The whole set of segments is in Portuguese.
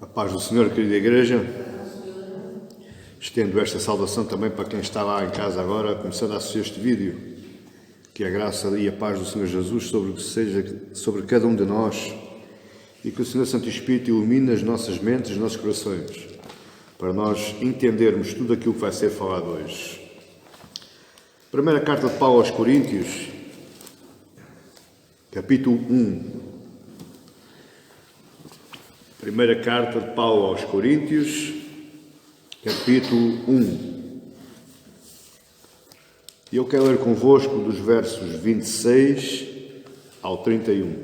A paz do Senhor, querida Igreja. Estendo esta saudação também para quem está lá em casa agora, começando a assistir este vídeo. Que a graça e a paz do Senhor Jesus seja sobre cada um de nós e que o Senhor Santo Espírito ilumine as nossas mentes, os nossos corações, para nós entendermos tudo aquilo que vai ser falado hoje. Primeira carta de Paulo aos Coríntios, capítulo 1. Primeira carta de Paulo aos Coríntios, capítulo 1. E eu quero ler convosco dos versos 26 ao 31.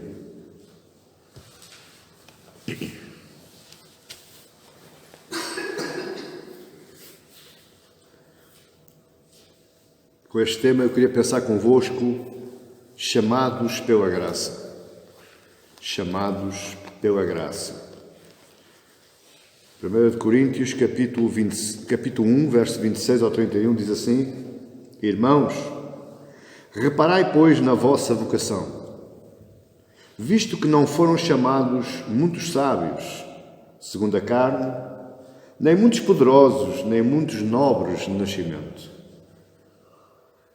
Com este tema eu queria pensar convosco, chamados pela graça. Chamados pela graça. 1 Coríntios, capítulo 1, verso 26 ao 31, diz assim: Irmãos, reparai, pois, na vossa vocação, visto que não foram chamados muitos sábios, segundo a carne, nem muitos poderosos, nem muitos nobres de nascimento.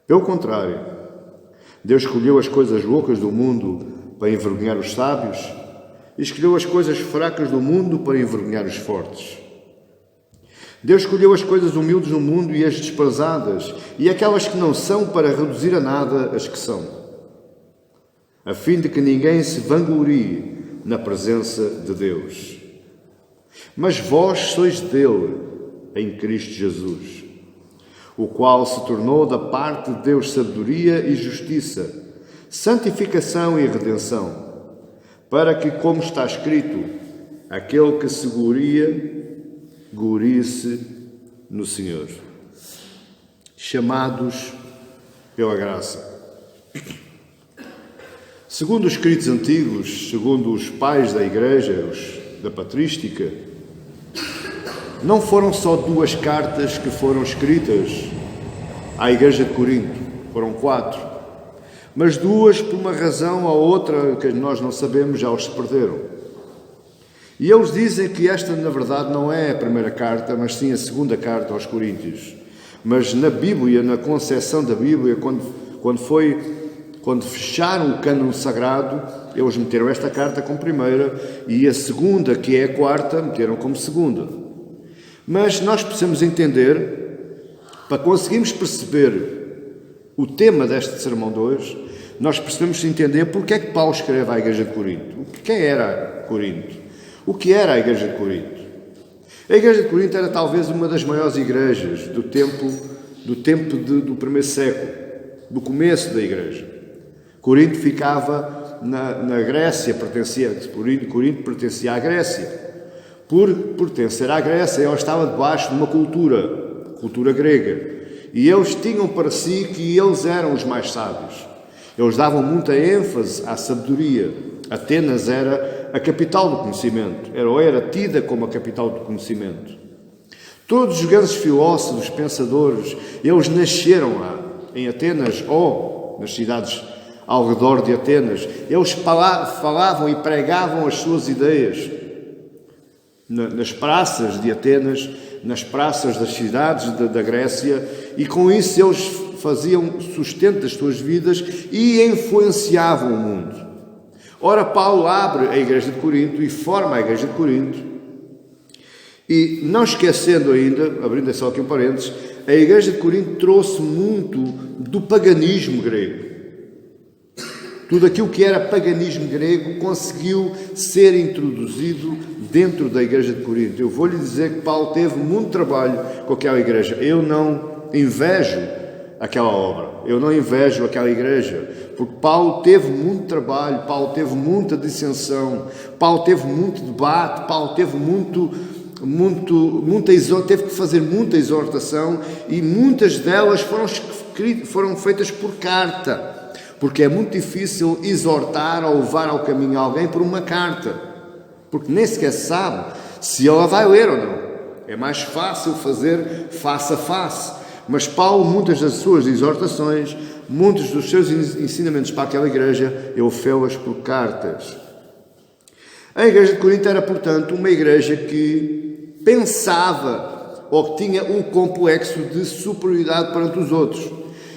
Pelo contrário, Deus escolheu as coisas loucas do mundo para envergonhar os sábios, e escolheu as coisas fracas do mundo para envergonhar os fortes. Deus escolheu as coisas humildes do mundo e as desprezadas, e aquelas que não são, para reduzir a nada as que são, a fim de que ninguém se vanglorie na presença de Deus. Mas vós sois dele, em Cristo Jesus, o qual se tornou da parte de Deus sabedoria e justiça, santificação e redenção, para que, como está escrito, aquele que se glorie-se no Senhor. Chamados pela graça. Segundo os escritos antigos, segundo os pais da Igreja, os da patrística, não foram só 2 cartas que foram escritas à Igreja de Corinto, foram 4. Mas 2, por uma razão ou outra que nós não sabemos, já os se perderam. E eles dizem que esta, na verdade, não é a primeira carta, mas sim a segunda carta aos Coríntios. Mas na Bíblia, na concepção da Bíblia, quando fecharam o cânon sagrado, eles meteram esta carta como primeira e a segunda, que é a quarta, meteram como segunda. Mas nós precisamos entender, para conseguirmos perceber o tema deste sermão de hoje, nós precisamos entender porque é que Paulo escreve à Igreja de Corinto. Quem era Corinto? O que era a Igreja de Corinto? A Igreja de Corinto era talvez uma das maiores igrejas do tempo do primeiro século, do começo da Igreja. Corinto ficava na Grécia, Corinto pertencia à Grécia. Por pertencer à Grécia, ela estava debaixo de uma cultura grega. E eles tinham para si que eles eram os mais sábios. Eles davam muita ênfase à sabedoria. Atenas era a capital do conhecimento, era tida como a capital do conhecimento. Todos os grandes filósofos, pensadores, eles nasceram lá, em Atenas ou nas cidades ao redor de Atenas. Eles falavam e pregavam as suas ideias nas praças de Atenas, nas praças das cidades da Grécia, e com isso eles faziam sustento das suas vidas e influenciavam o mundo. Ora, Paulo abre a Igreja de Corinto e forma a Igreja de Corinto, e não esquecendo ainda, abrindo só aqui um parênteses, a Igreja de Corinto trouxe muito do paganismo grego. Tudo aquilo que era paganismo grego conseguiu ser introduzido dentro da Igreja de Corinto. Eu vou-lhe dizer que Paulo teve muito trabalho com aquela igreja. Eu não invejo aquela obra, eu não invejo aquela igreja, porque Paulo teve muito trabalho, Paulo teve muita dissensão, Paulo teve muito debate, Paulo teve teve que fazer muita exortação, e muitas delas foram feitas por carta. Porque é muito difícil exortar ou levar ao caminho alguém por uma carta, porque nem sequer se sabe se ela vai ler ou não. É mais fácil fazer face a face. Mas Paulo, muitas das suas exortações, muitos dos seus ensinamentos para aquela igreja, ele fez-las por cartas. A igreja de Corinto era, portanto, uma igreja que pensava ou que tinha um complexo de superioridade perante os outros.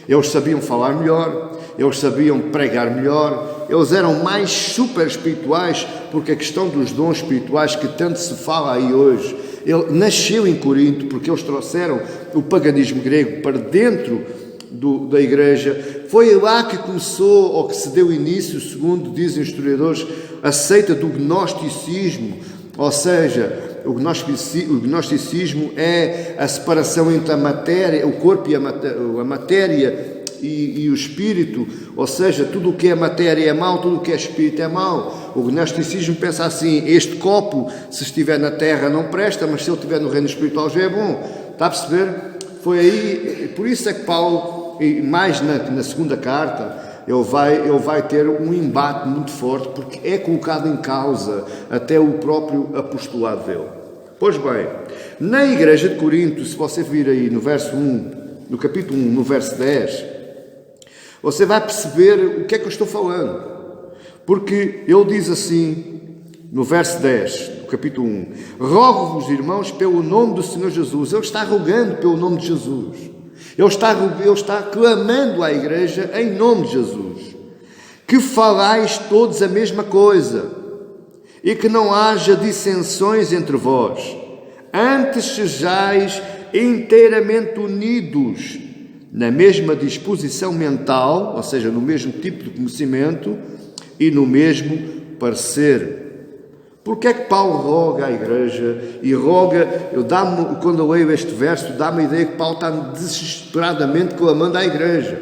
Eles sabiam falar melhor, eles sabiam pregar melhor, eles eram mais super espirituais, porque a questão dos dons espirituais que tanto se fala aí hoje, ele nasceu em Corinto porque eles trouxeram o paganismo grego para dentro da igreja. Foi lá que começou, ou que se deu início, segundo dizem os historiadores, a seita do gnosticismo, ou seja, o gnosticismo é a separação entre a matéria, o corpo e a matéria e o espírito, ou seja, tudo o que é matéria é mau, tudo o que é espírito é mau. O gnosticismo pensa assim: este copo, se estiver na terra, não presta, mas se ele estiver no reino espiritual já é bom. Está a perceber? Foi aí, por isso é que Paulo, e mais na segunda carta, ele vai ter um embate muito forte, porque é colocado em causa até o próprio apostolado dele. Pois bem, na igreja de Corinto, se você vir aí no verso 1, no capítulo 1, no verso 10, você vai perceber o que é que eu estou falando. Porque ele diz assim, no verso 10, do capítulo 1, rogo-vos, irmãos, pelo nome do Senhor Jesus. Ele está rogando pelo nome de Jesus. Ele está clamando à igreja em nome de Jesus, que falais todos a mesma coisa e que não haja dissensões entre vós, antes sejais inteiramente unidos na mesma disposição mental, ou seja, no mesmo tipo de conhecimento e no mesmo parecer. Porque é que Paulo roga à igreja e roga, quando eu leio este verso, dá-me a ideia que Paulo está desesperadamente clamando à igreja.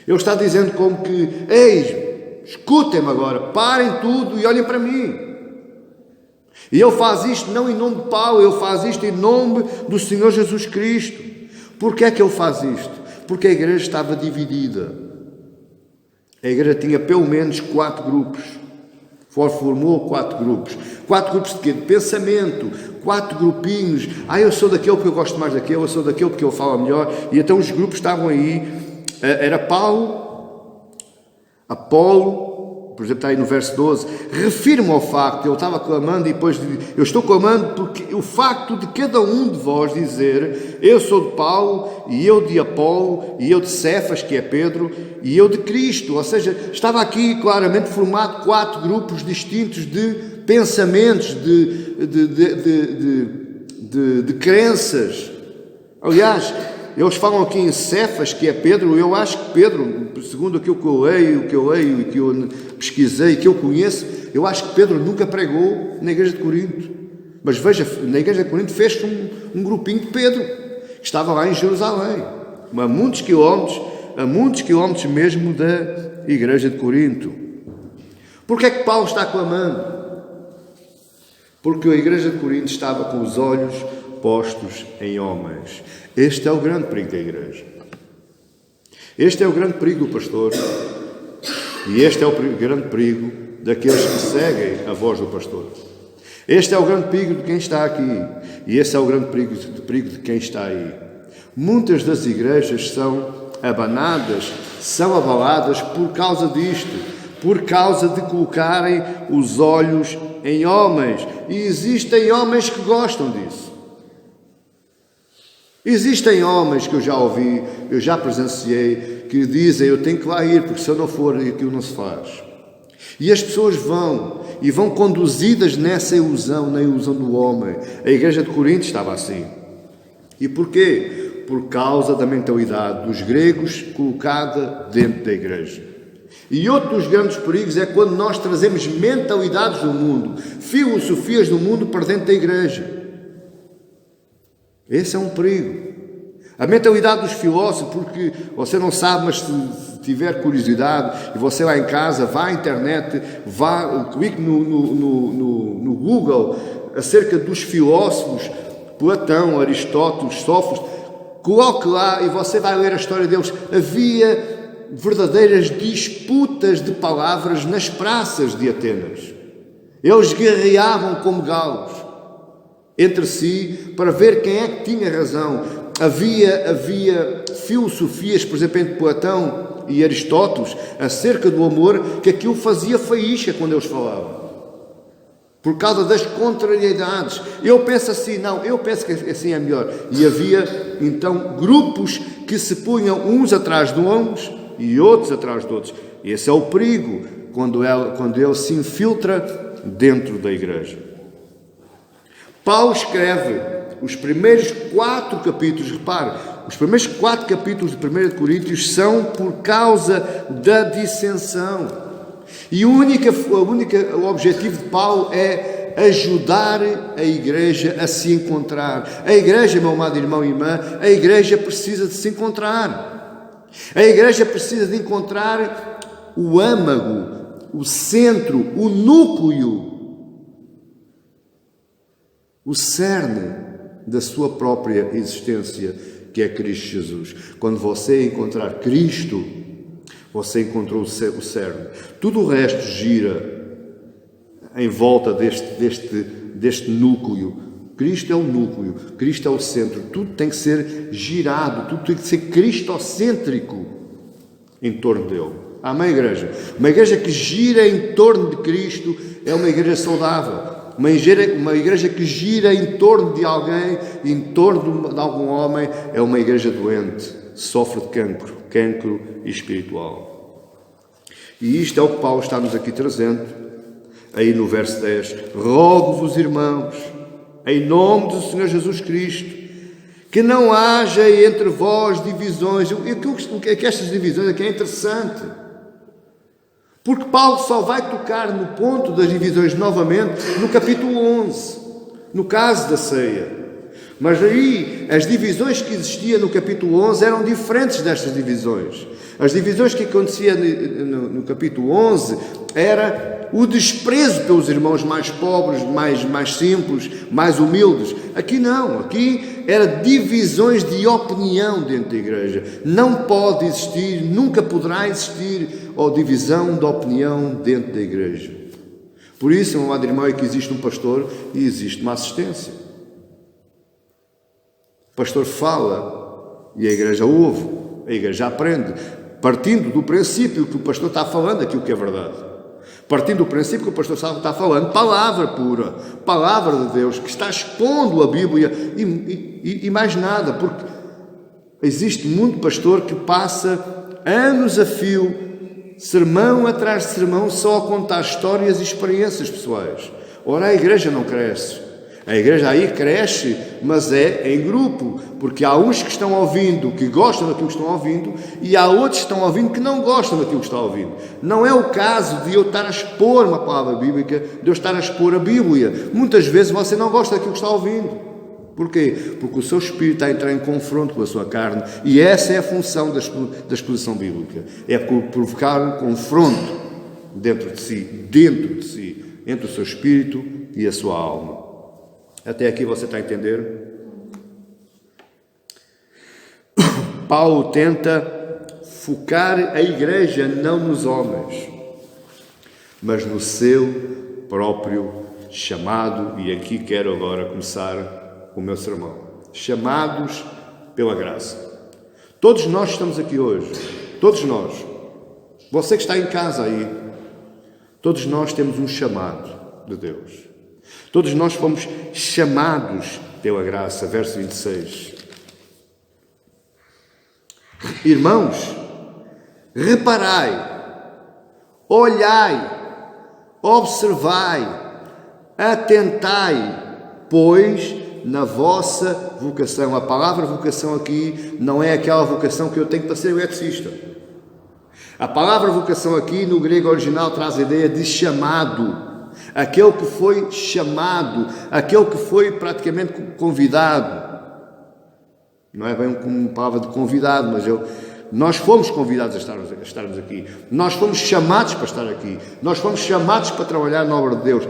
Ele está dizendo como que: ei, escutem-me agora, parem tudo e olhem para mim. E ele faz isto não em nome de Paulo, ele faz isto em nome do Senhor Jesus Cristo. Porquê é que ele faz isto? Porque a igreja estava dividida. A igreja tinha pelo menos 4 grupos. Formou 4 grupos. 4 grupos de quê? De pensamento. 4 grupinhos. Eu sou daquele porque eu gosto mais daquele, eu sou daquele porque eu falo melhor. E então os grupos estavam aí. Era Paulo, Apolo, por exemplo, está aí no verso 12, refirma ao facto, ele estava clamando e depois eu estou clamando porque o facto de cada um de vós dizer: eu sou de Paulo, e eu de Apolo, e eu de Cefas, que é Pedro, e eu de Cristo. Ou seja, estava aqui claramente formado 4 grupos distintos de pensamentos, de crenças. Aliás, eles falam aqui em Cefas, que é Pedro. Eu acho que Pedro, segundo aquilo que eu leio e que eu pesquisei, que eu conheço, eu acho que Pedro nunca pregou na igreja de Corinto. Mas veja, na igreja de Corinto fez-se um grupinho de Pedro, que estava lá em Jerusalém, a muitos quilómetros mesmo da igreja de Corinto. Porquê é que Paulo está clamando? Porque a igreja de Corinto estava com os olhos postos em homens. Este é o grande perigo da igreja. Este é o grande perigo do pastor. E este é o grande perigo daqueles que seguem a voz do pastor. Este é o grande perigo de quem está aqui. E esse é o grande perigo de quem está aí. Muitas das igrejas são abanadas, são abaladas por causa disto. Por causa de colocarem os olhos em homens. E existem homens que gostam disso. Existem homens que eu já ouvi, eu já presenciei, que dizem: eu tenho que lá ir, porque se eu não for, aquilo não se faz. E as pessoas vão conduzidas nessa ilusão, na ilusão do homem. A igreja de Corinto estava assim. E porquê? Por causa da mentalidade dos gregos colocada dentro da igreja. E outro dos grandes perigos é quando nós trazemos mentalidades do mundo, filosofias do mundo para dentro da igreja. Esse é um perigo. A mentalidade dos filósofos, porque você não sabe, mas se tiver curiosidade, e você lá em casa, vá à internet, clique no Google acerca dos filósofos, Platão, Aristóteles, Sófocles, coloque lá e você vai ler a história deles. Havia verdadeiras disputas de palavras nas praças de Atenas. Eles guerreavam como galos entre si para ver quem é que tinha razão. Havia filosofias, por exemplo, entre Platão e Aristóteles, acerca do amor, que aquilo fazia faísca quando eles falavam. por causa das contrariedades. Eu penso assim, não, eu penso que assim é melhor. E havia, então, grupos que se punham uns atrás de uns e outros atrás de outros. Esse é o perigo, quando ele se infiltra dentro da igreja. Paulo escreve os primeiros 4 capítulos, repare, os primeiros 4 capítulos de 1 Coríntios são por causa da dissensão. E o único objetivo de Paulo é ajudar a igreja a se encontrar. A igreja, meu amado irmão e irmã, a igreja precisa de se encontrar. A igreja precisa de encontrar o âmago, o centro, o núcleo, o cerne da sua própria existência, que é Cristo Jesus. Quando você encontrar Cristo, você encontrou o cerne. Tudo o resto gira em volta deste núcleo. Cristo é o núcleo, Cristo é o centro. Tudo tem que ser girado, tudo tem que ser cristocêntrico em torno dele. Amém, igreja? Uma igreja que gira em torno de Cristo é uma igreja saudável. Uma igreja que gira em torno de alguém, em torno de algum homem, é uma igreja doente, sofre de cancro espiritual. E isto é o que Paulo está-nos aqui trazendo, aí no verso 10. Rogo-vos, irmãos, em nome do Senhor Jesus Cristo, que não haja entre vós divisões. O que é que estas divisões aqui é interessante? Porque Paulo só vai tocar no ponto das divisões novamente no capítulo 11, no caso da ceia. Mas aí as divisões que existiam no capítulo 11 eram diferentes destas divisões. As divisões que aconteciam no capítulo 11 era o desprezo pelos irmãos mais pobres, mais simples, mais humildes. Aqui não, aqui era divisões de opinião dentro da igreja. Não pode existir, nunca poderá existir a divisão de opinião dentro da igreja. Por isso, meu amado irmão, é que existe um pastor e existe uma assistência. O pastor fala e a igreja ouve, a igreja aprende, partindo do princípio que o pastor está falando aquilo que é verdade. Partindo do princípio que o pastor está falando, palavra pura, palavra de Deus, que está expondo a Bíblia e mais nada, porque existe muito pastor que passa anos a fio, sermão atrás de sermão, só a contar histórias e experiências pessoais. Ora, a igreja não cresce. A igreja aí cresce, mas é em grupo, porque há uns que estão ouvindo, que gostam daquilo que estão ouvindo, e há outros que estão ouvindo que não gostam daquilo que estão ouvindo. Não é o caso de eu estar a expor uma palavra bíblica, de eu estar a expor a Bíblia. Muitas vezes você não gosta daquilo que está ouvindo. Porquê? Porque o seu espírito está a entrar em confronto com a sua carne, e essa é a função da exposição bíblica. É provocar um confronto dentro de si, entre o seu espírito e a sua alma. Até aqui você está a entender? Paulo tenta focar a igreja não nos homens, mas no seu próprio chamado. E aqui quero agora começar o meu sermão. Chamados pela graça. Todos nós estamos aqui hoje. Todos nós. Você que está em casa aí. Todos nós temos um chamado de Deus. Todos nós fomos chamados pela graça, verso 26. Irmãos, reparai, olhai, observai, atentai, pois na vossa vocação. A palavra vocação aqui não é aquela vocação que eu tenho para ser eletricista. A palavra vocação aqui no grego original traz a ideia de chamado. Aquele que foi chamado, aquele que foi praticamente convidado. Não é bem uma palavra de convidado, mas nós fomos convidados a estarmos aqui. Nós fomos chamados para estar aqui. Nós fomos chamados para trabalhar na obra de Deus.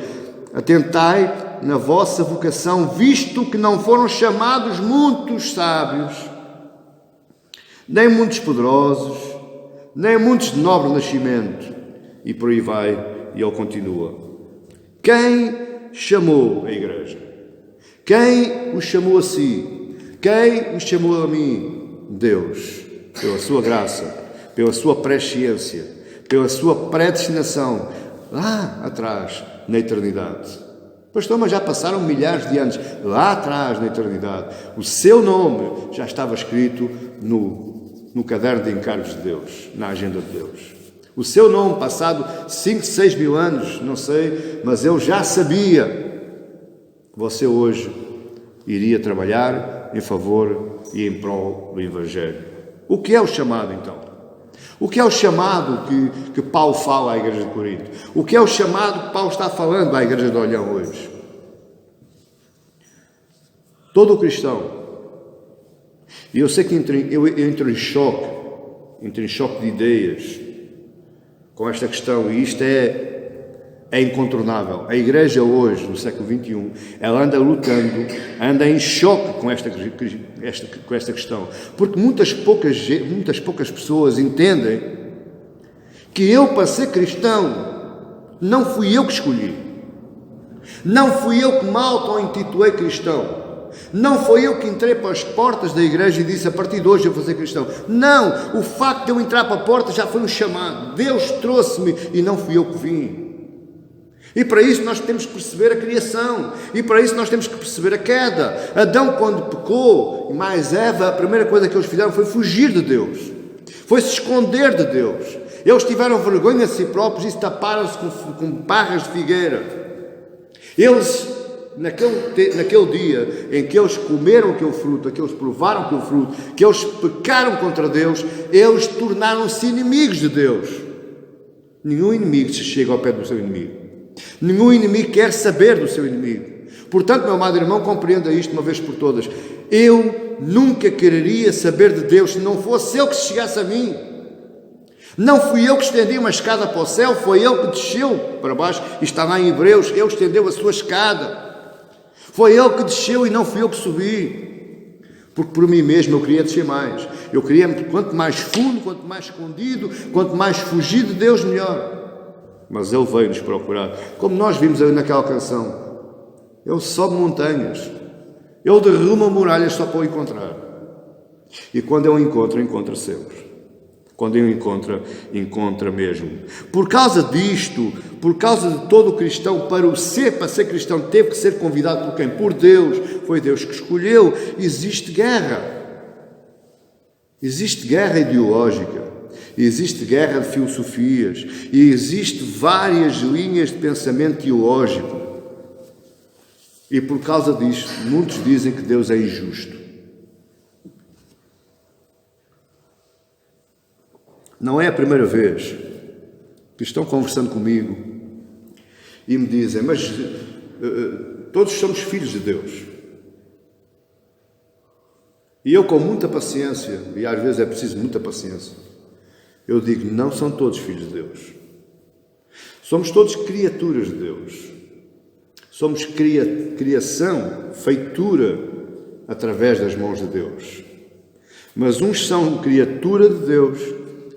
Atentai na vossa vocação, visto que não foram chamados muitos sábios, nem muitos poderosos, nem muitos de nobre nascimento. E por aí vai, e ele continua. Quem chamou a igreja? Quem os chamou a si? Quem os chamou a mim? Deus, pela sua graça, pela sua presciência, pela sua predestinação, lá atrás, na eternidade. Pastor, mas já passaram milhares de anos. Lá atrás, na eternidade, o seu nome já estava escrito no caderno de encargos de Deus, na agenda de Deus. O seu nome, passado 5, 6 mil anos, não sei, mas eu já sabia que você hoje iria trabalhar em favor e em prol do Evangelho. O que é o chamado, então? O que é o chamado que Paulo fala à igreja de Corinto? O que é o chamado que Paulo está falando à igreja de Olhão hoje? Todo cristão, e eu sei que eu entro em choque de ideias com esta questão, e isto é incontornável. A igreja hoje, no século XXI, ela anda lutando, anda em choque com esta questão, porque muitas poucas pessoas entendem que eu, para ser cristão, não fui eu que escolhi, não fui eu que me auto-intitulei cristão, não foi eu que entrei para as portas da igreja e disse, a partir de hoje eu vou ser cristão. Não, o facto de eu entrar para a porta já foi um chamado. Deus trouxe-me e não fui eu que vim. E para isso nós temos que perceber a criação. E para isso nós temos que perceber a queda. Adão, quando pecou, e mais Eva, a primeira coisa que eles fizeram foi fugir de Deus. Foi se esconder de Deus. Eles tiveram vergonha de si próprios e se taparam-se com parras de figueira. Eles... Naquele dia em que eles comeram aquele fruto, que eles provaram aquele fruto, que eles pecaram contra Deus, eles tornaram-se inimigos de Deus. Nenhum inimigo se chega ao pé do seu inimigo. Nenhum inimigo quer saber do seu inimigo. Portanto, meu amado irmão, compreenda isto uma vez por todas. Eu nunca quereria saber de Deus se não fosse Ele que chegasse a mim. Não fui eu que estendi uma escada para o céu, foi Ele que desceu para baixo. E está lá em Hebreus, Ele estendeu a sua escada. Foi Ele que desceu e não fui eu que subi. Porque por mim mesmo eu queria descer mais. Eu queria, quanto mais fundo, quanto mais escondido, quanto mais fugir de Deus, melhor. Mas Ele veio nos procurar. Como nós vimos ali naquela canção. Ele sobe montanhas. Ele derruma muralhas só para o encontrar. E quando Ele encontra, encontra sempre. Quando Ele encontra mesmo. Por causa disto, por causa de todo o cristão, para ser cristão, teve que ser convidado por quem? Por Deus. Foi Deus que escolheu. Existe guerra. Existe guerra ideológica. Existe guerra de filosofias. E existe várias linhas de pensamento teológico. E por causa disto, muitos dizem que Deus é injusto. Não é a primeira vez que estão conversando comigo e me dizem, mas todos somos filhos de Deus. E eu, com muita paciência, e às vezes é preciso muita paciência, eu digo, não são todos filhos de Deus. Somos todos criaturas de Deus. Somos criação, feitura, através das mãos de Deus. Mas uns são criatura de Deus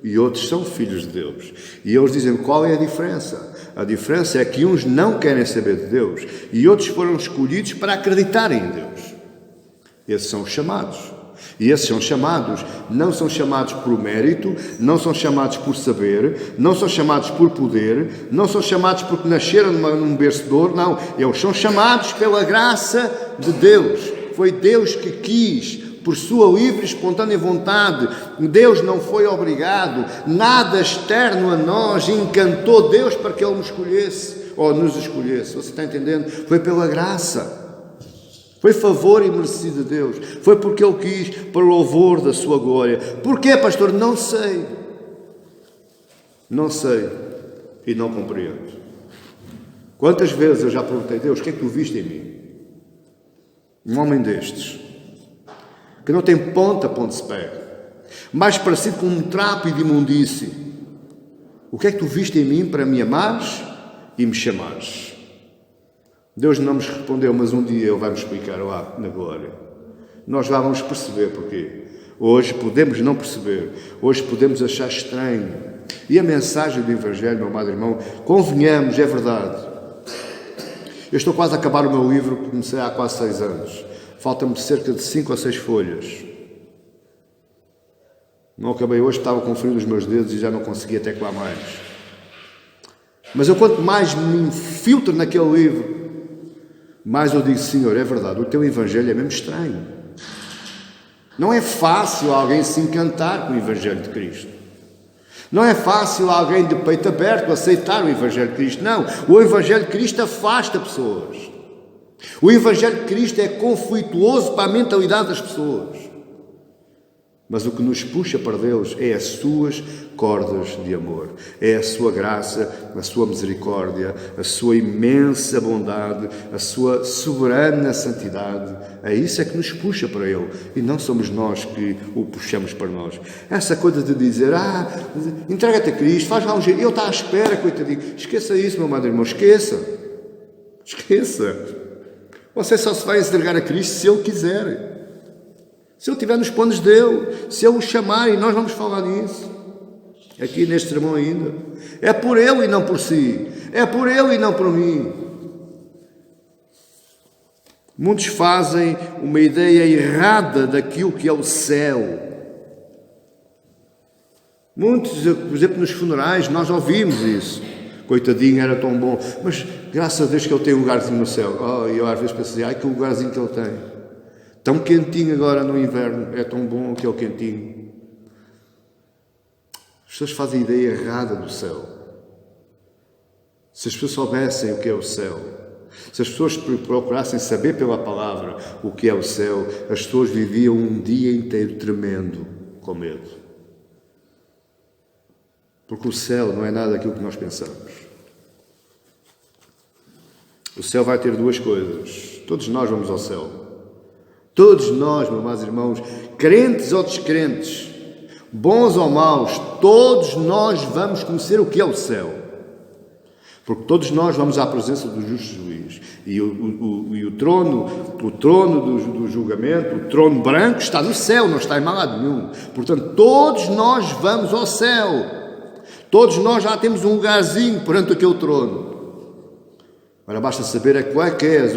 e outros são filhos de Deus. E eles dizem, qual é a diferença? A diferença é que uns não querem saber de Deus e outros foram escolhidos para acreditarem em Deus. Esses são os chamados. E esses são chamados, não são chamados por mérito, não são chamados por saber, não são chamados por poder, não são chamados porque nasceram num berço de ouro, não. Eles são chamados pela graça de Deus. Foi Deus que quis, por sua livre e espontânea vontade. Deus não foi obrigado, nada externo a nós encantou Deus para que Ele nos escolhesse, ou nos escolhesse. Você está entendendo? Foi pela graça. Foi favor e merecido de Deus. Foi porque Ele quis, para o louvor da sua glória. Porquê, pastor? Não sei. Não sei e não compreendo. Quantas vezes eu já perguntei, Deus, o que é que tu viste em mim? Um homem destes, que não tem ponta para onde se pega, mais parecido com um trapo de imundície. O que é que tu viste em mim para me amares e me chamares? Deus não nos respondeu, mas um dia Ele vai-me explicar lá na glória. Nós lá vamos perceber porquê. Hoje podemos não perceber, hoje podemos achar estranho. E a mensagem do Evangelho, meu amado irmão, convenhamos, é verdade. Eu estou quase a acabar o meu livro, que comecei há quase 6 anos. Faltam-me cerca de 5 ou 6 folhas. Não acabei hoje, estava com frio nos meus dedos e já não conseguia teclar mais. Mas eu, quanto mais me infiltro naquele livro, Mas eu digo, Senhor, é verdade, o teu Evangelho é mesmo estranho. Não é fácil alguém se encantar com o Evangelho de Cristo. Não é fácil alguém de peito aberto aceitar o Evangelho de Cristo. Não, o Evangelho de Cristo afasta pessoas. O Evangelho de Cristo é conflituoso para a mentalidade das pessoas. Mas o que nos puxa para Deus é as suas cordas de amor. É a sua graça, a sua misericórdia, a sua imensa bondade, a sua soberana santidade. É isso que nos puxa para Ele. E não somos nós que o puxamos para nós. Essa coisa de dizer, entrega-te a Cristo, faz lá um jeito. Ele está à espera, coitadinho. Esqueça isso, meu amado irmão, esqueça. Esqueça. Você só se vai entregar a Cristo se Ele quiser. Se Ele estiver nos planos dele, se Ele o chamar, e nós vamos falar nisso, aqui neste sermão ainda. É por Ele e não por si. É por Ele e não por mim. Muitos fazem uma ideia errada daquilo que é o céu. Muitos, por exemplo, nos funerais, nós ouvimos isso. Coitadinho, era tão bom. Mas, graças a Deus que ele tem um lugarzinho no céu. E eu às vezes penso assim, que lugarzinho que ele tem. Tão quentinho agora no inverno, é tão bom aquele quentinho. As pessoas fazem a ideia errada do céu. Se as pessoas soubessem o que é o céu, se as pessoas procurassem saber pela palavra o que é o céu, as pessoas viviam um dia inteiro tremendo com medo. Porque o céu não é nada daquilo que nós pensamos. O céu vai ter duas coisas. Todos nós vamos ao céu. Todos nós, meus amados irmãos, crentes ou descrentes, bons ou maus, todos nós vamos conhecer o que é o céu. Porque todos nós vamos à presença do justo juiz. E o trono do julgamento, o trono branco, está no céu, não está em mal lado nenhum. Portanto, todos nós vamos ao céu. Todos nós já temos um lugarzinho perante aquele trono. Agora basta saber qual é que é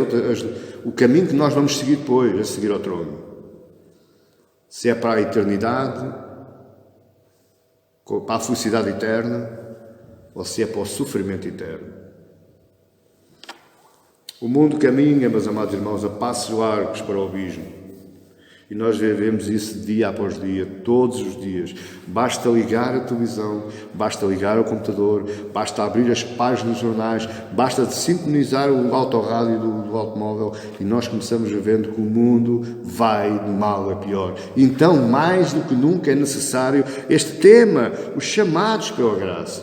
o caminho que nós vamos seguir depois, a seguir ao trono. Se é para a eternidade, para a felicidade eterna, ou se é para o sofrimento eterno. O mundo caminha, meus amados irmãos, a passos largos para o abismo. E nós vivemos isso dia após dia, todos os dias. Basta ligar a televisão, basta ligar o computador, basta abrir as páginas dos jornais, basta sintonizar o autorrádio do automóvel e nós começamos a ver que o mundo vai de mal a pior. Então, mais do que nunca é necessário este tema, os chamados pela graça.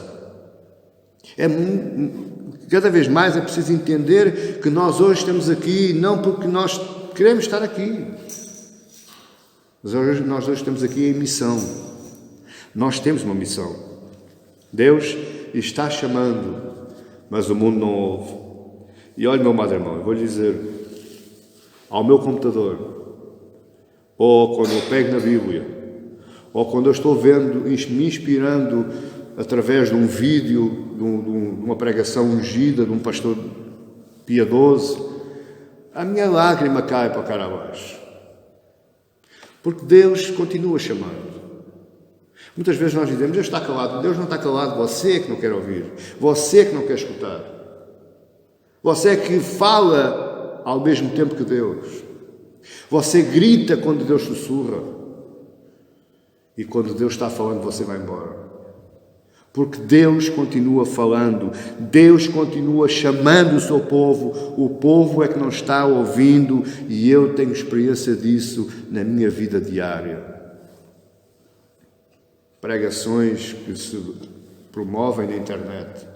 Cada vez mais é preciso entender que nós hoje estamos aqui não porque nós queremos estar aqui. Mas nós hoje estamos aqui em missão. Nós temos uma missão. Deus está chamando, mas o mundo não ouve. E olha, meu amado irmão, eu vou lhe dizer, ao meu computador, ou quando eu pego na Bíblia, ou quando eu estou vendo, me inspirando através de um vídeo, de uma pregação ungida, de um pastor piedoso, a minha lágrima cai para a cara abaixo. Porque Deus continua chamando. Muitas vezes nós dizemos, Deus está calado. Deus não está calado, você é que não quer ouvir. Você é que não quer escutar. Você é que fala ao mesmo tempo que Deus. Você grita quando Deus sussurra. E quando Deus está falando, você vai embora. Porque Deus continua falando, Deus continua chamando o seu povo, o povo é que não está ouvindo e eu tenho experiência disso na minha vida diária. Pregações que se promovem na internet,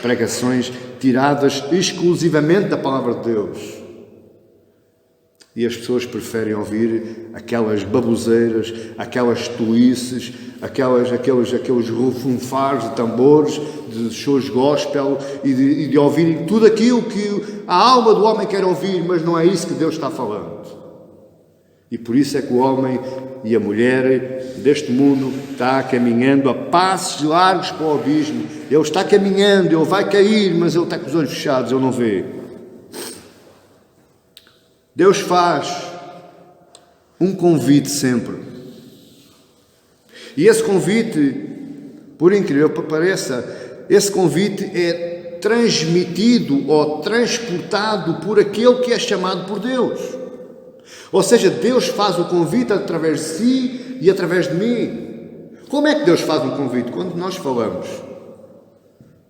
pregações tiradas exclusivamente da palavra de Deus. E as pessoas preferem ouvir aquelas baboseiras, aquelas tolices, aqueles refunfares de tambores, de shows gospel e de ouvirem tudo aquilo que a alma do homem quer ouvir, mas não é isso que Deus está falando. E por isso é que o homem e a mulher deste mundo está caminhando a passos largos para o abismo. Ele está caminhando, ele vai cair, mas ele está com os olhos fechados, ele não vê. Deus faz um convite sempre. E esse convite, por incrível que pareça, esse convite é transmitido ou transportado por aquele que é chamado por Deus. Ou seja, Deus faz o convite através de si e através de mim. Como é que Deus faz um convite? Quando nós falamos.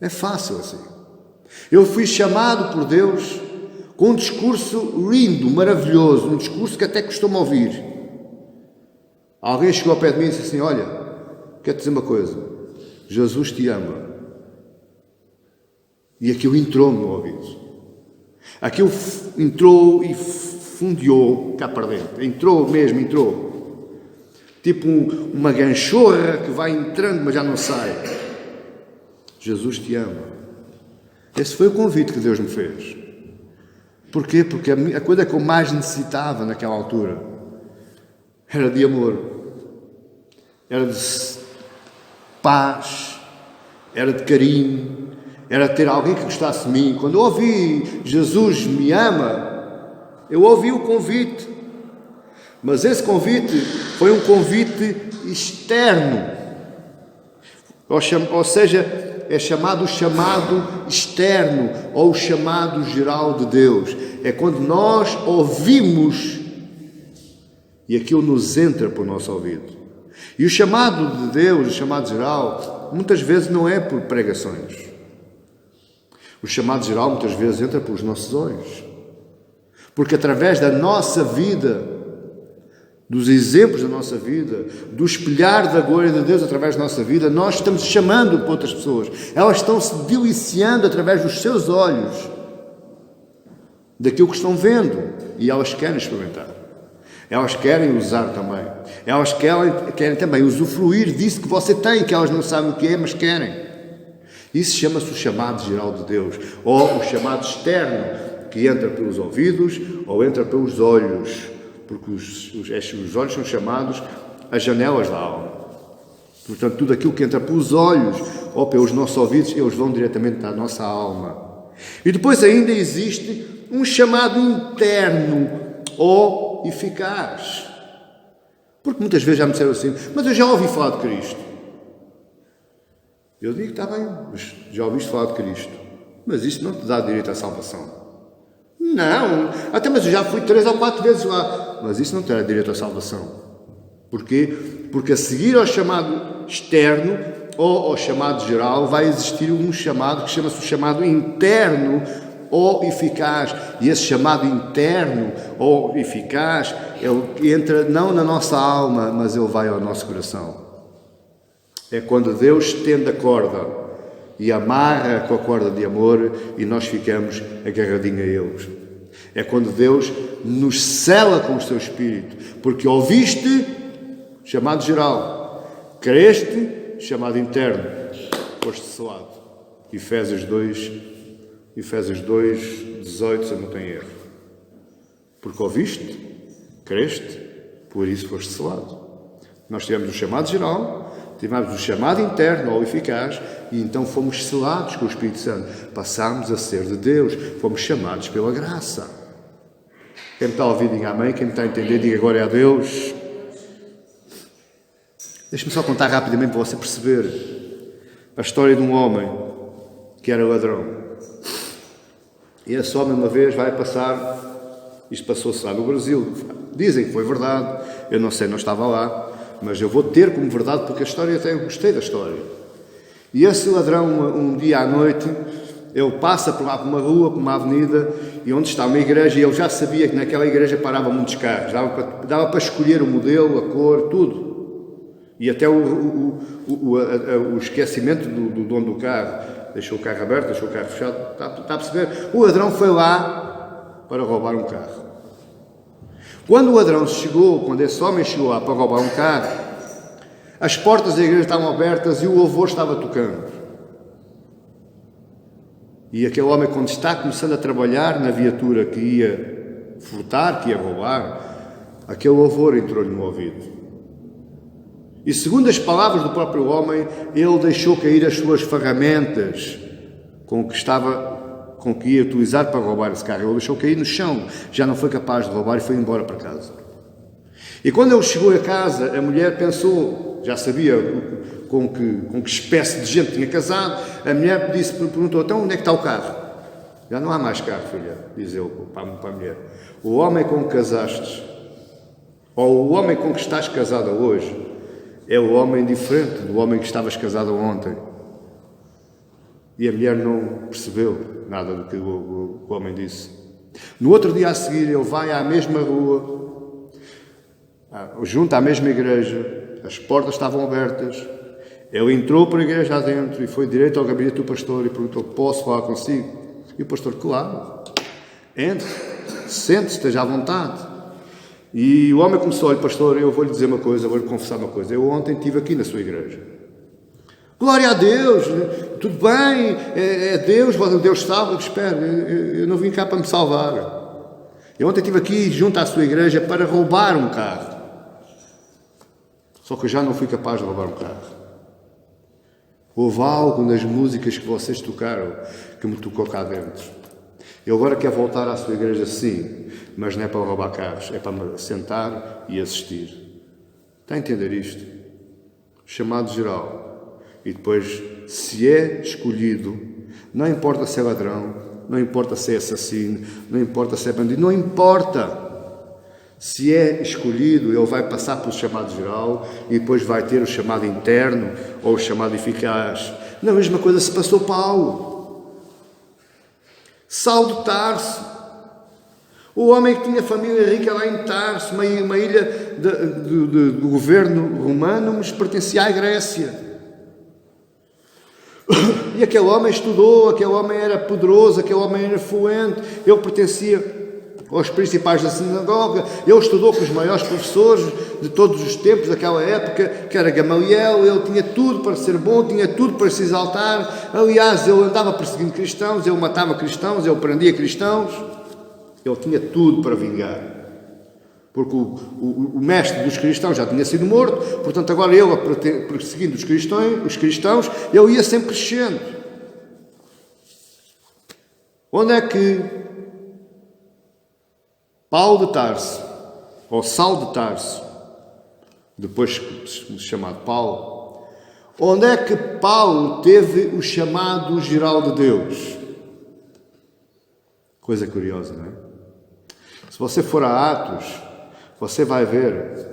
É fácil assim. Eu fui chamado por Deus com um discurso lindo, maravilhoso, um discurso que até costumo ouvir. Alguém chegou ao pé de mim e disse assim: olha, quero dizer uma coisa, Jesus te ama. E aquilo entrou no meu ouvido. Aquilo entrou e fundiou cá para dentro. Entrou mesmo, entrou. Tipo uma ganchorra que vai entrando, mas já não sai. Jesus te ama. Esse foi o convite que Deus me fez. Porquê? Porque a coisa que eu mais necessitava naquela altura era de amor. Era de paz. Era de carinho. Era ter alguém que gostasse de mim. Quando eu ouvi Jesus me ama, eu ouvi o convite. Mas esse convite foi um convite externo. Ou seja, é chamado o chamado externo ou o chamado geral de Deus. É quando nós ouvimos e aquilo nos entra por nosso ouvido. E o chamado de Deus, o chamado geral, muitas vezes não é por pregações. O chamado geral muitas vezes entra pelos nossos olhos. Porque através da nossa vida, dos exemplos da nossa vida, do espelhar da glória de Deus através da nossa vida, nós estamos chamando para outras pessoas. Elas estão se deliciando através dos seus olhos daquilo que estão vendo. E elas querem experimentar. Elas querem usar também. Elas querem também usufruir disso que você tem, que elas não sabem o que é, mas querem. Isso chama-se o chamado geral de Deus, ou o chamado externo, que entra pelos ouvidos ou entra pelos olhos, porque os olhos são chamados as janelas da alma. Portanto, tudo aquilo que entra pelos olhos ou pelos nossos ouvidos, eles vão diretamente à nossa alma. E depois ainda existe um chamado interno ou eficaz. Porque muitas vezes já me disseram assim: mas eu já ouvi falar de Cristo. Eu digo: está bem, mas já ouviste falar de Cristo, mas isso não te dá direito à salvação. Não, até mas eu já fui 3 ou 4 vezes lá, mas isso não te dá direito à salvação. Porquê? Porque a seguir ao chamado externo ou ao chamado geral vai existir um chamado que chama-se o chamado interno ou eficaz. E esse chamado interno ou eficaz, ele entra não na nossa alma, mas ele vai ao nosso coração. É quando Deus estende a corda e amarra com a corda de amor e nós ficamos agarradinhos a eles. É quando Deus nos sela com o seu Espírito, porque ouviste, chamado geral, creste, chamado interno, foste selado. Efésios 2, 18, se não tem erro. Porque ouviste, creste, por isso foste selado. Nós tivemos o chamado geral, tivemos o chamado interno ou eficaz e então fomos selados com o Espírito Santo. Passámos a ser de Deus, fomos chamados pela graça. Quem me está a ouvir, diga amém. Quem me está a entender, diga glória a Deus. Deixe-me só contar rapidamente para você perceber a história de um homem que era ladrão. E esse homem uma vez vai passar, isto passou-se lá no Brasil, dizem que foi verdade, eu não sei, não estava lá, mas eu vou ter como verdade porque a história até eu gostei da história. E esse ladrão, um dia à noite, ele passa por lá por uma rua, por uma avenida, e onde está uma igreja, e ele já sabia que naquela igreja paravam muitos carros, dava para escolher o modelo, a cor, tudo. E até o esquecimento do dono do carro, deixou o carro aberto, deixou o carro fechado, está a perceber? O ladrão foi lá para roubar um carro. Quando o ladrão chegou, quando esse homem chegou lá para roubar um carro, as portas da igreja estavam abertas e o louvor estava tocando. E aquele homem, quando está começando a trabalhar na viatura que ia furtar, que ia roubar, aquele louvor entrou-lhe no ouvido. E segundo as palavras do próprio homem, ele deixou cair as suas ferramentas com que ia utilizar para roubar esse carro. Ele deixou cair no chão, já não foi capaz de roubar e foi embora para casa. E quando ele chegou a casa, a mulher pensou, já sabia que espécie de gente tinha casado. A mulher perguntou, então onde é que está o carro? Já não há mais carro, filha, diz ele para a mulher. O homem com que casastes, ou o homem com que estás casada hoje, é o homem diferente do homem que estavas casada ontem. E a mulher não percebeu nada do que o homem disse. No outro dia a seguir, ele vai à mesma rua, junto à mesma igreja, as portas estavam abertas. Ele entrou para a igreja adentro e foi direito ao gabinete do pastor e perguntou, posso falar consigo? E o pastor, claro, entre, sente-se, esteja à vontade. E o homem começou, olha pastor, eu vou-lhe dizer uma coisa, vou-lhe confessar uma coisa. Eu ontem estive aqui na sua igreja. Glória a Deus, tudo bem, é Deus, Deus salva, espera, eu não vim cá para me salvar. Eu ontem estive aqui junto à sua igreja para roubar um carro. Só que eu já não fui capaz de roubar um carro. Houve algo nas músicas que vocês tocaram que me tocou cá dentro. Eu agora quero voltar à sua igreja sim, mas não é para roubar carros, é para me sentar e assistir. Está a entender isto? Chamado geral. E depois, se é escolhido, não importa se é ladrão, não importa se é assassino, não importa se é bandido, não importa. Se é escolhido, ele vai passar pelo chamado geral e depois vai ter o chamado interno ou o chamado eficaz. Na mesma coisa se passou Paulo. Saulo de Tarso. O homem que tinha família rica lá em Tarso, uma ilha do governo romano, mas pertencia à Grécia. E aquele homem estudou, aquele homem era poderoso, aquele homem era fluente, ele pertencia aos principais da sinagoga, ele estudou com os maiores professores de todos os tempos daquela época, que era Gamaliel, ele tinha tudo para ser bom, tinha tudo para se exaltar. Aliás, ele andava perseguindo cristãos, ele matava cristãos, ele prendia cristãos, ele tinha tudo para vingar. Porque o mestre dos cristãos já tinha sido morto, portanto agora ele, perseguindo os cristãos, ele ia sempre crescendo. Onde é que Paulo de Tarso, ou Saulo de Tarso, depois chamado Paulo, onde é que Paulo teve o chamado geral de Deus? Coisa curiosa, não é? Se você for a Atos, você vai ver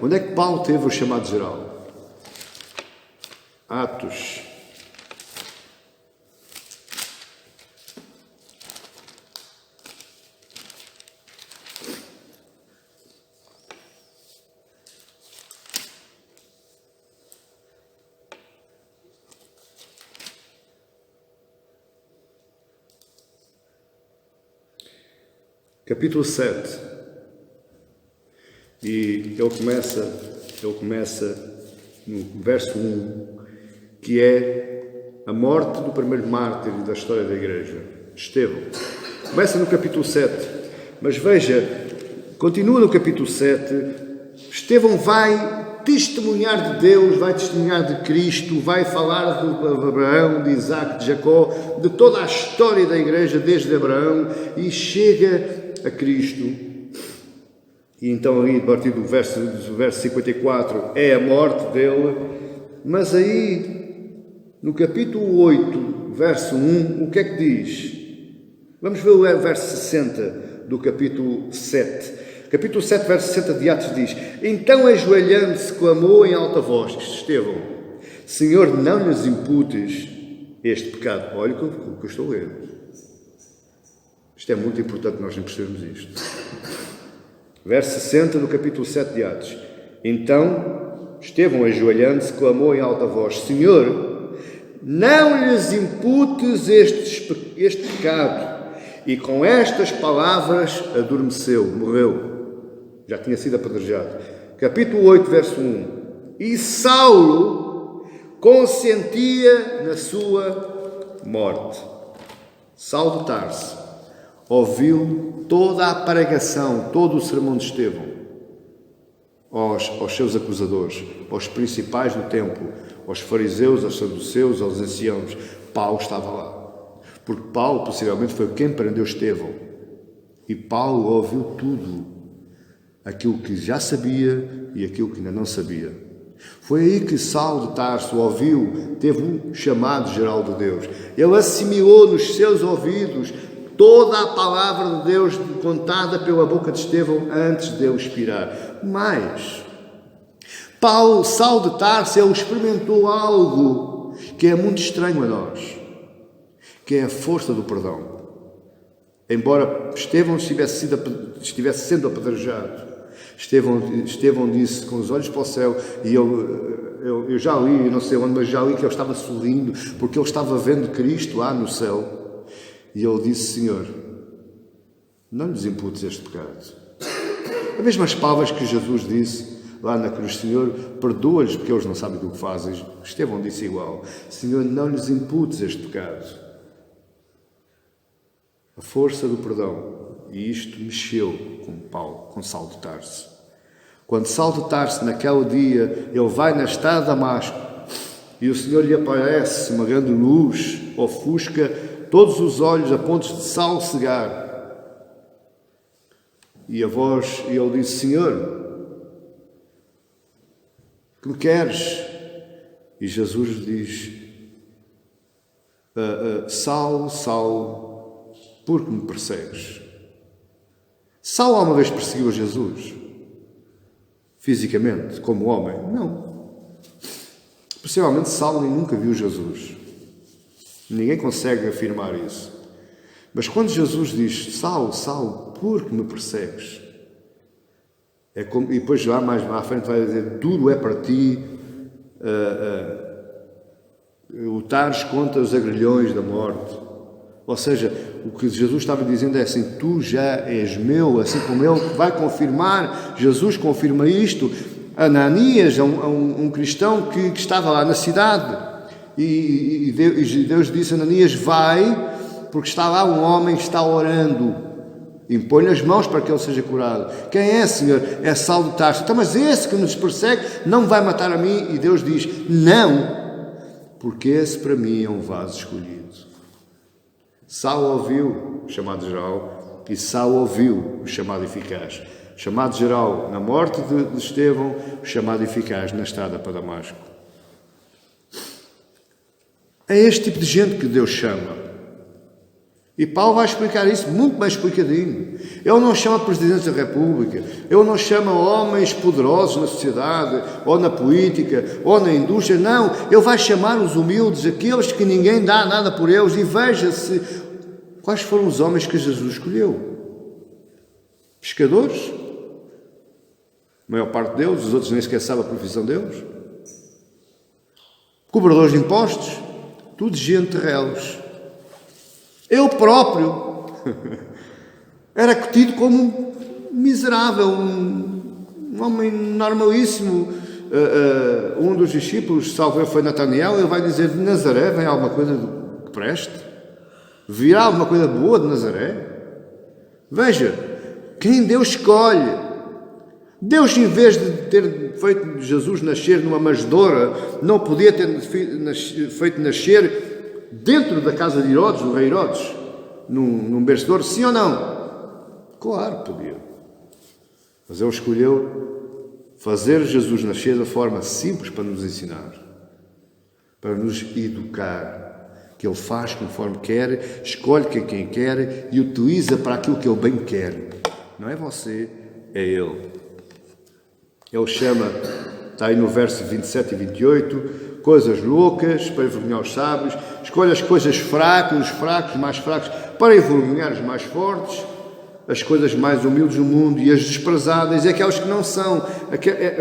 onde é que Paulo teve o chamado geral? Atos. Capítulo 7. E ele começa no verso 1, que é a morte do primeiro mártir da história da igreja, Estevão. Começa no capítulo 7, mas veja, continua no capítulo 7, Estevão vai testemunhar de Deus, vai testemunhar de Cristo, vai falar de Abraão, de Isaac, de Jacó, de toda a história da igreja desde Abraão e chega a Cristo. E então ali, a partir do verso 54, é a morte dele. Mas aí, no capítulo 8, verso 1, o que é que diz? Vamos ver o verso 60 do capítulo 7. Capítulo 7, verso 60 de Atos diz: Então, ajoelhando-se, clamou em alta voz, Estevão, Senhor, não lhes imputes este pecado. Olha o que eu estou a ler. Isto é muito importante nós não percebermos isto. Verso 60 do capítulo 7 de Atos. Então, Estevão, ajoelhando-se, clamou em alta voz, Senhor, não lhes imputes este pecado. E com estas palavras adormeceu, morreu. Já tinha sido apedrejado. Capítulo 8, verso 1. E Saulo consentia na sua morte. Saulo de Tarso ouviu toda a pregação, todo o sermão de Estevão aos seus acusadores, aos principais do templo, aos fariseus, aos saduceus, aos anciãos. Paulo estava lá. Porque Paulo, possivelmente, foi quem prendeu Estevão. E Paulo ouviu tudo, aquilo que já sabia e aquilo que ainda não sabia. Foi aí que Saulo de Tarso ouviu, teve um chamado geral de Deus. Ele assimilou nos seus ouvidos toda a palavra de Deus contada pela boca de Estevão antes de ele expirar. Mas Saulo de Tarso, ele experimentou algo que é muito estranho a nós, que é a força do perdão. Embora Estevão estivesse sendo apedrejado, Estevão disse com os olhos para o céu, e eu já li, não sei onde, mas já li que ele estava sorrindo, porque ele estava vendo Cristo lá no céu. E ele disse: Senhor, não lhes imputes este pecado. As mesmas palavras que Jesus disse lá na cruz: Senhor, perdoa-lhes porque eles não sabem do que fazem. Estevão disse igual: Senhor, não lhes imputes este pecado. A força do perdão. E isto mexeu com Saulo de Tarso. Quando Saulo de Tarso, naquele dia, ele vai na estrada de Damasco e o Senhor lhe aparece uma grande luz, ofusca todos os olhos a ponto de Saulo cegar. E ele disse: Senhor, que me queres? E Jesus lhe diz: Saulo, Saulo, por que me persegues? Saulo alguma vez perseguiu Jesus? Fisicamente, como homem? Não. Possivelmente Saulo nunca viu Jesus. Ninguém consegue afirmar isso. Mas quando Jesus diz: Saulo, Saulo, por que me persegues? E depois lá mais à frente vai dizer: duro é para ti lutares contra os agrilhões da morte. Ou seja, o que Jesus estava dizendo é assim: tu já és meu, assim como ele vai confirmar. Jesus confirma isto. Ananias, um cristão que estava lá na cidade, e Deus disse: Ananias, vai, porque está lá um homem que está orando, impõe-lhe as mãos para que ele seja curado. Quem é, Senhor? É Saulo de Tarso. Então, mas esse que nos persegue não vai matar a mim? E Deus diz: não, porque esse para mim é um vaso escolhido. Saulo ouviu o chamado geral e Saulo ouviu o chamado eficaz. O chamado geral na morte de Estevão, o chamado eficaz na estrada para Damasco. É este tipo de gente que Deus chama. E Paulo vai explicar isso muito mais explicadinho. Ele não chama presidentes da República, ele não chama homens poderosos na sociedade, ou na política, ou na indústria. Não, ele vai chamar os humildes, aqueles que ninguém dá nada por eles. E veja-se quais foram os homens que Jesus escolheu. Pescadores, a maior parte deles, os outros nem sequer sabem a profissão deles. Cobradores de impostos, tudo gente de reles. Eu próprio era tido como miserável, um homem normalíssimo. Um dos discípulos, salvo eu, foi Natanael. Ele vai dizer: de Nazaré vem alguma coisa que preste? Virá alguma coisa boa de Nazaré? Veja, quem Deus escolhe. Deus, em vez de ter feito Jesus nascer numa manjedoura, não podia ter feito nascer dentro da casa de Herodes, do rei Herodes, num berço de ouro, sim ou não? Claro, podia. Mas ele escolheu fazer Jesus nascer da forma simples para nos ensinar, para nos educar, que ele faz conforme quer, escolhe quem quer e utiliza para aquilo que ele bem quer. Não é você, é ele. Ele chama, está aí no verso 27 e 28, coisas loucas para envergonhar os sábios, escolhe as coisas fracas, os fracos, mais fracos, para envergonhar os mais fortes, as coisas mais humildes do mundo e as desprezadas, e aquelas que não são.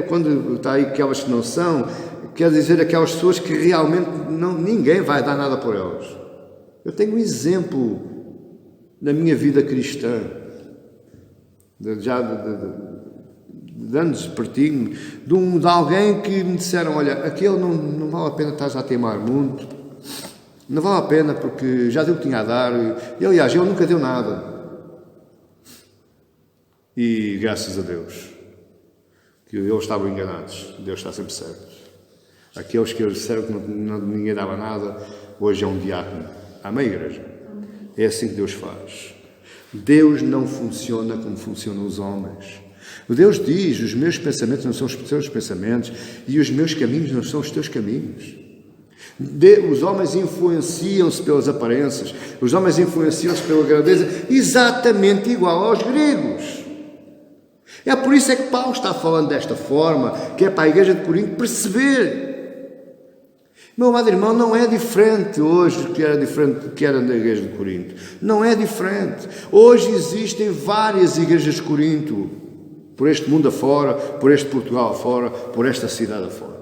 Quando está aí aquelas que não são, quer dizer aquelas pessoas que realmente ninguém vai dar nada por elas. Eu tenho um exemplo na minha vida cristã, de anos pertinho, de alguém que me disseram: olha, aquele não vale a pena estar a teimar muito, não vale a pena porque já deu o que tinha a dar, e aliás, ele nunca deu nada. E graças a Deus, que eles estavam enganados, Deus está sempre certo. Aqueles que disseram que ninguém dava nada, hoje é um diácono. Amém, igreja? É assim que Deus faz. Deus não funciona como funcionam os homens. Deus diz: os meus pensamentos não são os teus pensamentos e os meus caminhos não são os teus caminhos. Os homens influenciam-se pelas aparências, os homens influenciam-se pela grandeza, exatamente igual aos gregos. É por isso é que Paulo está falando desta forma, que é para a igreja de Corinto perceber. Meu amado irmão, não é diferente hoje do que era diferente do que era na igreja de Corinto. Não é diferente. Hoje existem várias igrejas de Corinto, por este mundo afora, por este Portugal afora, por esta cidade afora.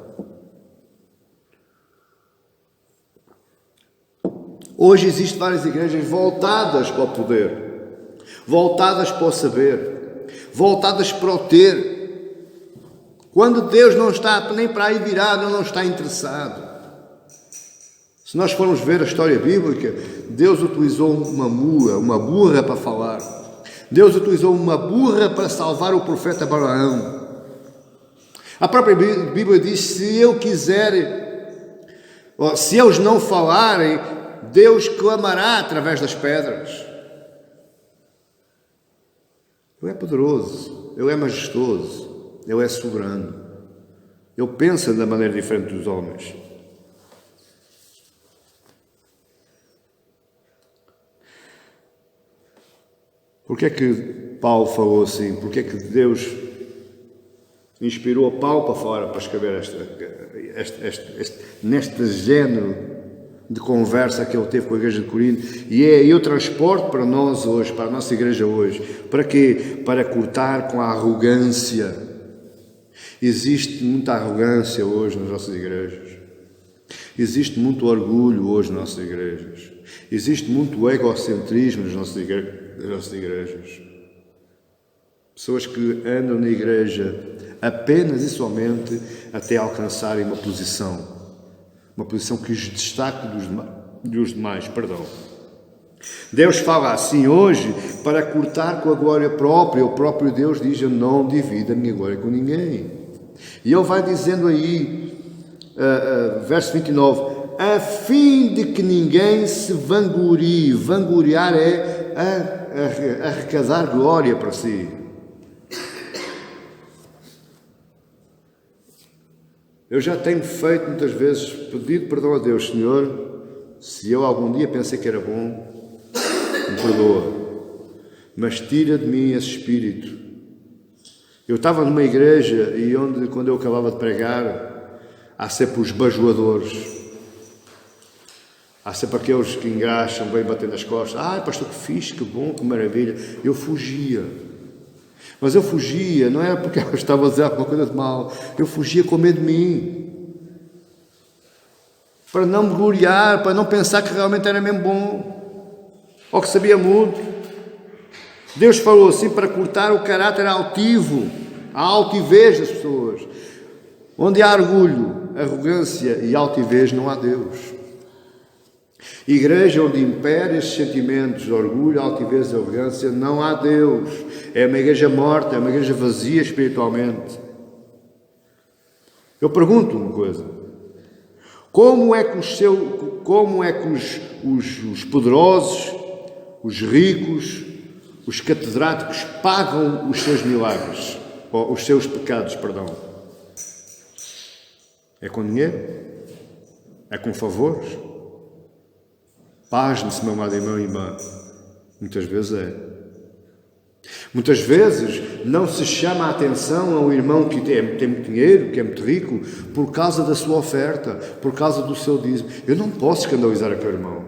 Hoje existem várias igrejas voltadas para o poder, voltadas para o saber, voltadas para o ter. Quando Deus não está nem para aí virado, não está interessado. Se nós formos ver a história bíblica, Deus utilizou uma mula, uma burra para falar. Deus utilizou uma burra para salvar o profeta Abraão. A própria Bíblia diz: se eu quiser, se eles não falarem, Deus clamará através das pedras. Ele é poderoso, Ele é majestoso, Ele é soberano. Ele pensa da maneira diferente dos homens. Porquê é que Paulo falou assim? Porquê é que Deus inspirou Paulo para fora para escrever neste género de conversa que ele teve com a igreja de Corinto? E eu transporto para nós hoje, para a nossa igreja hoje. Para quê? Para cortar com a arrogância. Existe muita arrogância hoje nas nossas igrejas. Existe muito orgulho hoje nas nossas igrejas. Existe muito egocentrismo nas nossas igrejas. Pessoas que andam na igreja apenas e somente até alcançarem uma posição que os destaque dos demais. Deus fala assim hoje para cortar com a glória própria. O próprio Deus diz: eu não divido a minha glória com ninguém. E ele vai dizendo aí, verso 29, a fim de que ninguém se vanglorie. Vangloriar é arrecadar glória para si. Eu já tenho feito muitas vezes, pedido perdão a Deus: Senhor, se eu algum dia pensei que era bom, me perdoa, mas tira de mim esse espírito. Eu estava numa igreja e quando eu acabava de pregar, há sempre os bajuladores. Há sempre aqueles que engraxam, bem batendo as costas. Pastor, que fixe, que bom, que maravilha. Eu fugia. Mas eu fugia, não era porque eu estava a dizer alguma coisa de mal. Eu fugia com medo de mim. Para não me gloriar, para não pensar que realmente era mesmo bom. Ou que sabia muito. Deus falou assim para cortar o caráter altivo, a altivez das pessoas. Onde há orgulho, arrogância e altivez, não há Deus. Igreja onde impera estes sentimentos de orgulho, altivez e arrogância, não há Deus. É uma igreja morta, é uma igreja vazia espiritualmente. Eu pergunto uma coisa: como é que os poderosos, os ricos, os catedráticos pagam os seus milagres, ou os seus pecados, É com dinheiro? É com favores? Pasme-se, meu amado irmão e irmã. Muitas vezes é. Muitas vezes não se chama a atenção ao irmão que tem muito dinheiro, que é muito rico, por causa da sua oferta, por causa do seu dízimo. Eu não posso escandalizar aquele irmão.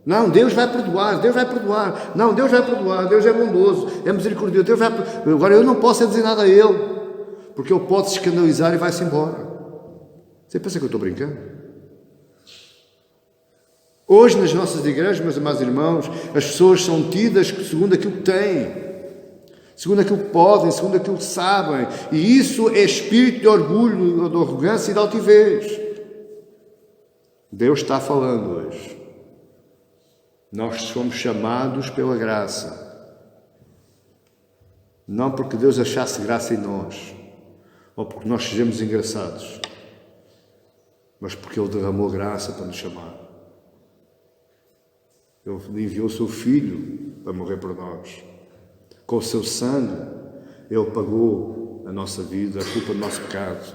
Não, Deus vai perdoar, Deus vai perdoar. Não, Deus vai perdoar, Deus é bondoso, é misericordioso, Deus vai perdoar. Agora eu não posso dizer nada a ele, porque ele pode se escandalizar e vai-se embora. Você pensa que eu estou brincando? Hoje nas nossas igrejas, meus amados irmãos, as pessoas são tidas segundo aquilo que têm, segundo aquilo que podem, segundo aquilo que sabem. E isso é espírito de orgulho, de arrogância e de altivez. Deus está falando hoje. Nós somos chamados pela graça. Não porque Deus achasse graça em nós, ou porque nós sejamos engraçados, mas porque Ele derramou graça para nos chamar. Ele enviou o seu Filho para morrer por nós. Com o seu sangue, Ele pagou a nossa vida, a culpa do nosso pecado.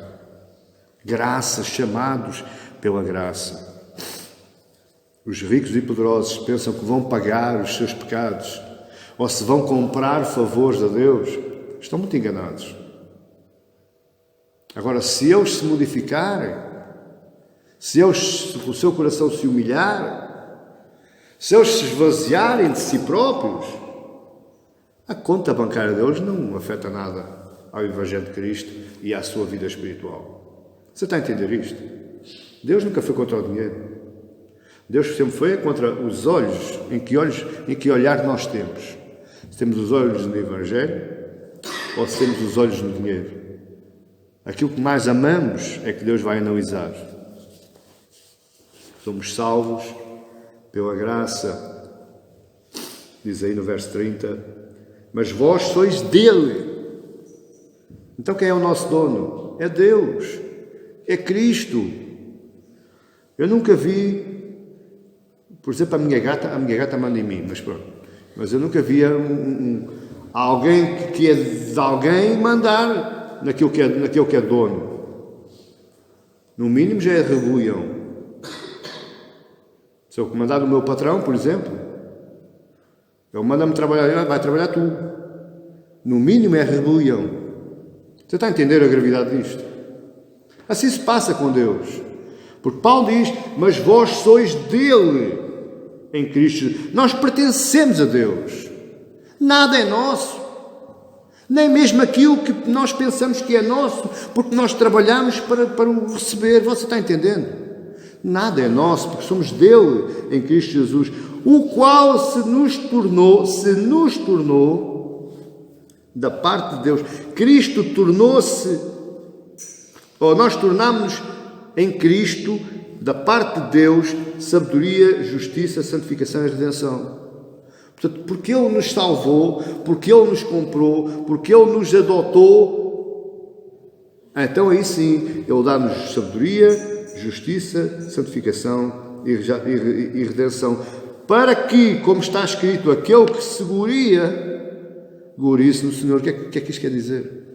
Graça, chamados pela graça. Os ricos e poderosos pensam que vão pagar os seus pecados ou se vão comprar favores a Deus. Estão muito enganados. Agora, se eles se modificarem, se o seu coração se humilhar, se eles se esvaziarem de si próprios, a conta bancária deles não afeta nada ao Evangelho de Cristo e à sua vida espiritual. Você está a entender isto? Deus nunca foi contra o dinheiro. Deus sempre foi contra os olhos. Em que olhar nós temos? Se temos os olhos no Evangelho ou se temos os olhos no dinheiro? Aquilo que mais amamos é que Deus vai analisar. Somos salvos pela graça, diz aí no verso 30, mas vós sois dele. Então quem é o nosso dono? É Deus, é Cristo. Eu nunca vi, por exemplo, a minha gata manda em mim, mas pronto. Mas eu nunca vi alguém que é de alguém mandar naquilo que é dono. No mínimo já é rebelião. Se eu comandar do meu patrão, por exemplo, ele manda-me trabalhar, vai trabalhar tu. No mínimo é rebelião. Você está a entender a gravidade disto? Assim se passa com Deus. Porque Paulo diz, mas vós sois dele em Cristo. Nós pertencemos a Deus. Nada é nosso. Nem mesmo aquilo que nós pensamos que é nosso, porque nós trabalhamos para o receber. Você está entendendo? Nada é nosso, porque somos dele em Cristo Jesus, o qual se nos tornou da parte de Deus. Cristo tornou-se, ou nós tornámos-nos em Cristo, da parte de Deus, sabedoria, justiça, santificação e redenção. Portanto, porque Ele nos salvou, porque Ele nos comprou, porque Ele nos adotou, então aí sim, Ele dá-nos sabedoria, justiça, santificação e redenção, para que, como está escrito, aquele que se glorie-se no Senhor. O que é que isto quer dizer?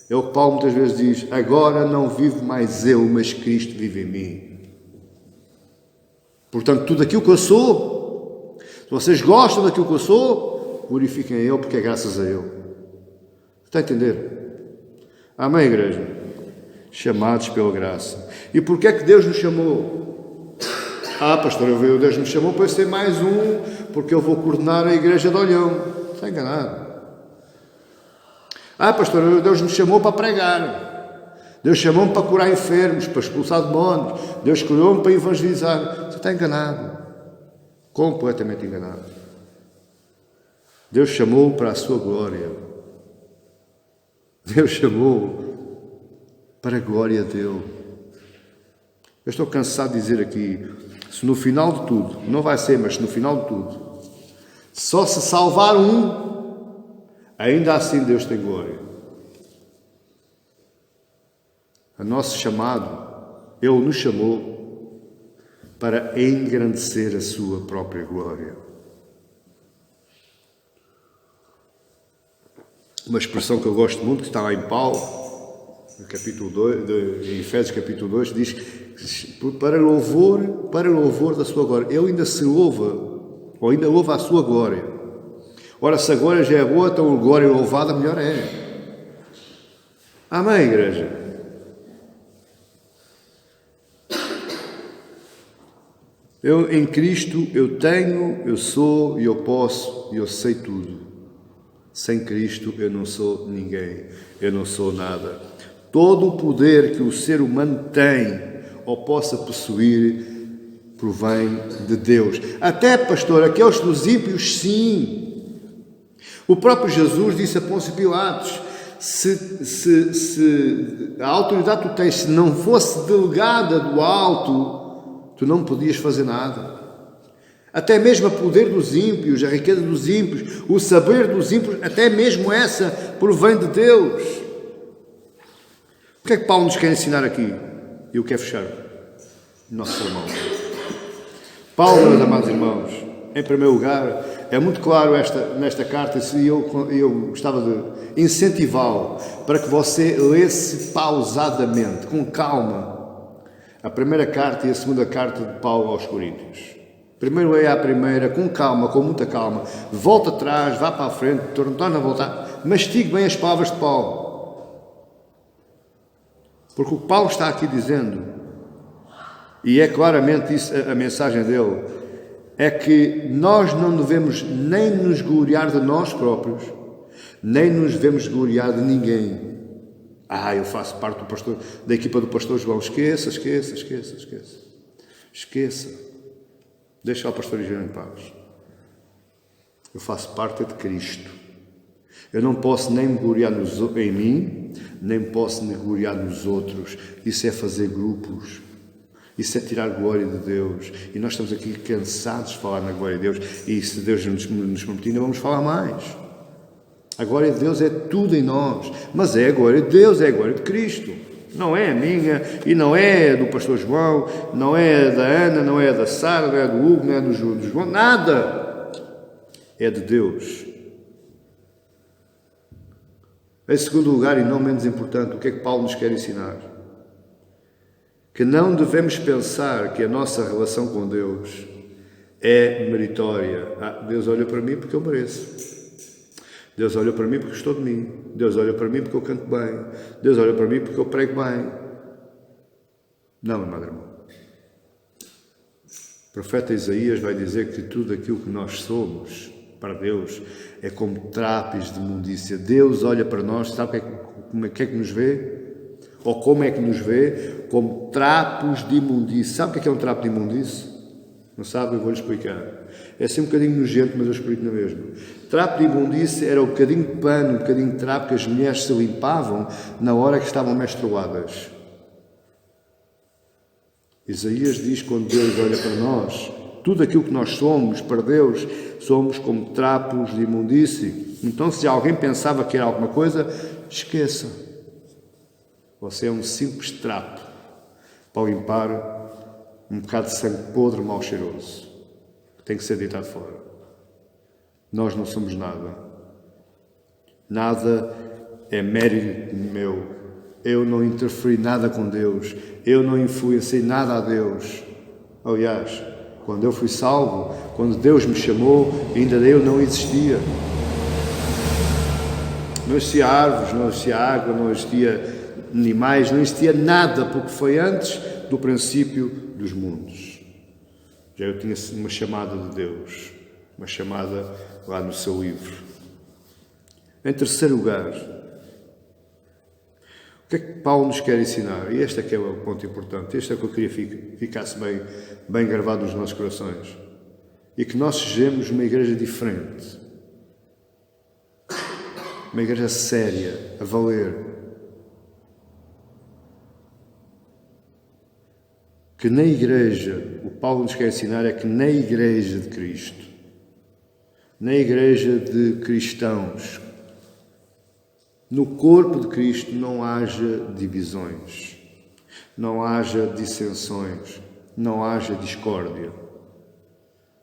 É o que Paulo muitas vezes diz, agora não vivo mais eu, mas Cristo vive em mim. Portanto, tudo aquilo que eu sou, se vocês gostam daquilo que eu sou, glorifiquem a Ele, porque é graças a Ele. Está a entender? Amém, igreja? Chamados pela graça. E porquê é que Deus nos chamou? Pastor, Deus nos chamou para ser mais um, porque eu vou coordenar a igreja de Olhão. Está enganado. Pastor, Deus nos chamou para pregar. Deus chamou-me para curar enfermos, para expulsar demónios. Deus escolheu-me para evangelizar. Você está enganado. Completamente enganado. Deus chamou para a sua glória. Deus chamou para a glória dele. Eu estou cansado de dizer aqui, se no final de tudo, não vai ser, mas se no final de tudo, só se salvar um, ainda assim Deus tem glória. O nosso chamado, Ele nos chamou para engrandecer a sua própria glória. Uma expressão que eu gosto muito, que está lá em Paulo, no capítulo 2, em Efésios capítulo 2, diz para louvor da sua glória. Ele ainda se louva, ou ainda louva a sua glória. Ora, se a glória já é boa, então a glória louvada melhor é. Amém, igreja? Eu, em Cristo, eu tenho, eu sou, eu posso, eu sei tudo. Sem Cristo eu não sou ninguém, eu não sou nada. Todo o poder que o ser humano tem ou possa possuir provém de Deus. Até, pastor, aqueles dos ímpios, sim. O próprio Jesus disse a Pôncio Pilatos, se a autoridade que tu tens, se não fosse delegada do alto, tu não podias fazer nada. Até mesmo o poder dos ímpios, a riqueza dos ímpios, o saber dos ímpios, até mesmo essa provém de Deus. O que é que Paulo nos quer ensinar aqui? E eu quero fechar o nosso sermão. Paulo, meus amados irmãos, Em primeiro lugar, é muito claro nesta carta, e eu gostava de incentivá-lo para que você lesse pausadamente, com calma, a primeira carta e a segunda carta de Paulo aos Coríntios. Primeiro leia a primeira, com calma, com muita calma, volta atrás, vá para a frente, torna a voltar, mastigue bem as palavras de Paulo. Porque o que Paulo está aqui dizendo, e é claramente isso a mensagem dele, é que nós não devemos nem nos gloriar de nós próprios, nem nos devemos gloriar de ninguém. Eu faço parte da equipa do pastor João. Esqueça. Deixa o pastor João em paz. Eu faço parte de Cristo. Eu não posso nem me gloriar em mim, nem posso me gloriar nos outros. Isso é fazer grupos. Isso é tirar glória de Deus. E nós estamos aqui cansados de falar na glória de Deus. E se Deus nos permitir, ainda vamos falar mais. A glória de Deus é tudo em nós. Mas é a glória de Deus, é a glória de Cristo. Não é a minha, e não é do pastor João, não é da Ana, não é da Sara, não é do Hugo, não é do João. Nada. É de Deus. Em segundo lugar, e não menos importante, o que é que Paulo nos quer ensinar? Que não devemos pensar que a nossa relação com Deus é meritória. Deus olha para mim porque eu mereço. Deus olha para mim porque gostou de mim. Deus olha para mim porque eu canto bem. Deus olha para mim porque eu prego bem. Não, amado irmão. O profeta Isaías vai dizer que tudo aquilo que nós somos para Deus é como trapos de imundícia. Deus olha para nós, sabe como é que nos vê? Ou como é que nos vê? Como trapos de imundície. Sabe o que é um trapo de imundície? Não sabe? Eu vou-lhe explicar. É assim um bocadinho nojento, mas eu explico na mesma. Trapo de imundície era um bocadinho de pano, um bocadinho de trapo que as mulheres se limpavam na hora que estavam menstruadas. Isaías diz, quando Deus olha para nós, tudo aquilo que nós somos para Deus, somos como trapos de imundície. Então, se alguém pensava que era alguma coisa, esqueça. Você é um simples trapo para limpar um bocado de sangue podre, mal cheiroso, que tem que ser deitado fora. Nós não somos nada. Nada é mérito meu. Eu não interferi nada com Deus. Eu não influenciei nada a Deus. Aliás, quando eu fui salvo, quando Deus me chamou, ainda eu não existia. Não existia árvores, não existia água, não existia animais, não existia nada, porque foi antes do princípio dos mundos. Já eu tinha uma chamada de Deus, uma chamada lá no seu livro. Em terceiro lugar, o que é que Paulo nos quer ensinar? E este é que é o ponto importante, este é que eu queria que ficasse bem gravado nos nossos corações. E que nós sejamos uma igreja diferente. Uma igreja séria, a valer. Que na igreja, o Paulo nos quer ensinar é que na igreja de Cristo, na igreja de cristãos, no corpo de Cristo não haja divisões, não haja dissensões, não haja discórdia.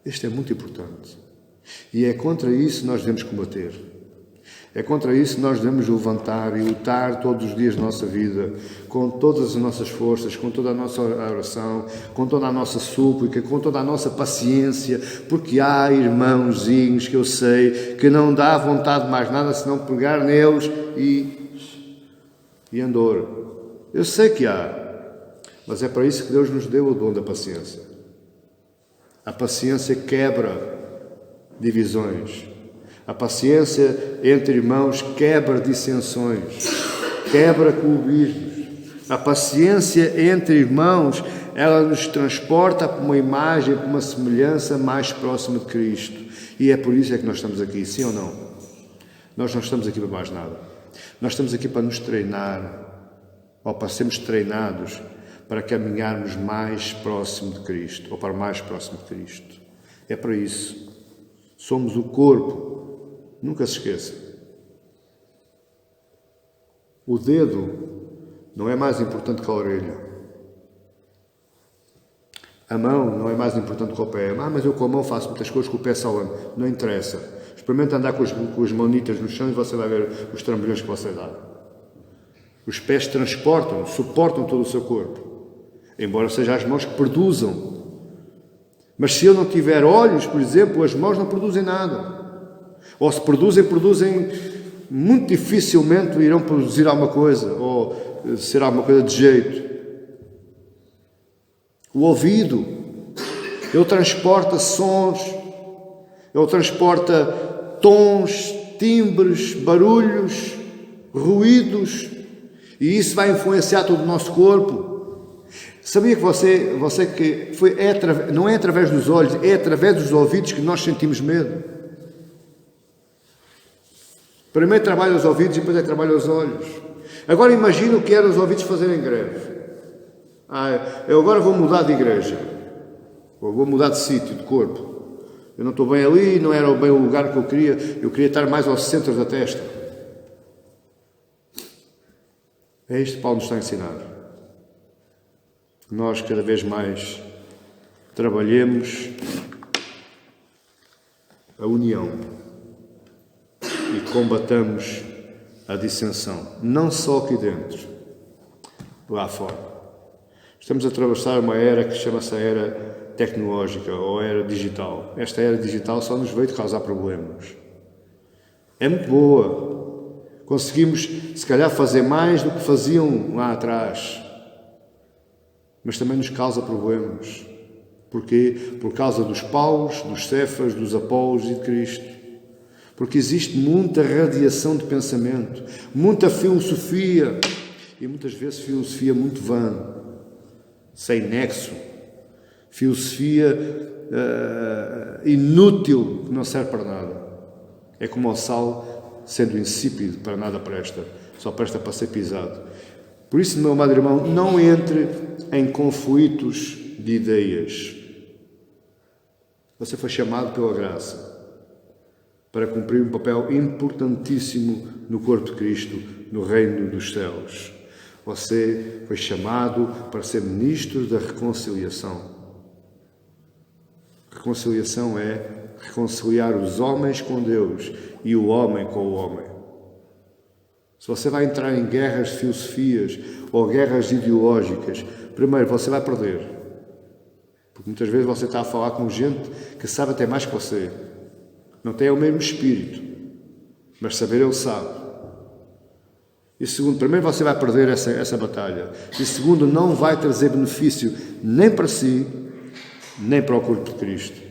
Isto é muito importante. E é contra isso que nós devemos combater. É contra isso que nós devemos levantar e lutar todos os dias da nossa vida, com todas as nossas forças, com toda a nossa oração, com toda a nossa súplica, com toda a nossa paciência, porque há irmãozinhos que eu sei que não dá vontade de mais nada senão pegar neles e andar. Eu sei que há, mas é para isso que Deus nos deu o dom da paciência. A paciência quebra divisões. A paciência entre irmãos quebra dissensões, quebra clubismos. A paciência entre irmãos, ela nos transporta para uma imagem, para uma semelhança mais próxima de Cristo. E é por isso é que nós estamos aqui, sim ou não? Nós não estamos aqui para mais nada. Nós estamos aqui para nos treinar, ou para sermos treinados, para caminharmos mais próximo de Cristo, ou para mais próximo de Cristo. É para isso. Somos o corpo. Nunca se esqueça. O dedo não é mais importante que a orelha. A mão não é mais importante que o pé. Mas eu com a mão faço muitas coisas, com o pé só ando. Não interessa. Experimenta andar com as manitas no chão e você vai ver os trambolhões que você dá. Os pés transportam, suportam todo o seu corpo. Embora sejam as mãos que produzam. Mas se eu não tiver olhos, por exemplo, as mãos não produzem nada. Ou se produzem muito dificilmente irão produzir alguma coisa, ou ser alguma coisa de jeito. O ouvido, ele transporta sons, ele transporta tons, timbres, barulhos, ruídos, e isso vai influenciar todo o nosso corpo. Sabia que você que não é através dos olhos, é através dos ouvidos que nós sentimos medo? Primeiro trabalha os ouvidos e depois trabalha os olhos. Agora imagina o que era os ouvidos fazerem greve. Eu agora vou mudar de igreja, ou vou mudar de sítio, de corpo. Eu não estou bem ali, não era bem o lugar que eu queria estar mais ao centro da testa. É isto que Paulo nos está a ensinar. Nós cada vez mais trabalhemos a união e combatamos a dissensão, não só aqui dentro, lá fora. Estamos a atravessar uma era que chama-se a era tecnológica ou a era digital. Esta era digital só nos veio de causar problemas. É muito boa. Conseguimos, se calhar, fazer mais do que faziam lá atrás. Mas também nos causa problemas. Porquê? Por causa dos Paulos, dos Cefas, dos Apolos e de Cristo. Porque existe muita radiação de pensamento, muita filosofia, e muitas vezes filosofia muito vã, sem nexo, filosofia inútil, que não serve para nada. É como o sal, sendo insípido, para nada presta, só presta para ser pisado. Por isso, meu amado irmão, não entre em conflitos de ideias. Você foi chamado pela graça para cumprir um papel importantíssimo no corpo de Cristo, no reino dos céus. Você foi chamado para ser ministro da reconciliação. Reconciliação é reconciliar os homens com Deus e o homem com o homem. Se você vai entrar em guerras de filosofias ou guerras ideológicas, primeiro você vai perder. Porque muitas vezes você está a falar com gente que sabe até mais que você. Não tem o mesmo espírito, mas saber ele sabe. E segundo, primeiro você vai perder essa batalha. E segundo, não vai trazer benefício nem para si, nem para o corpo de Cristo.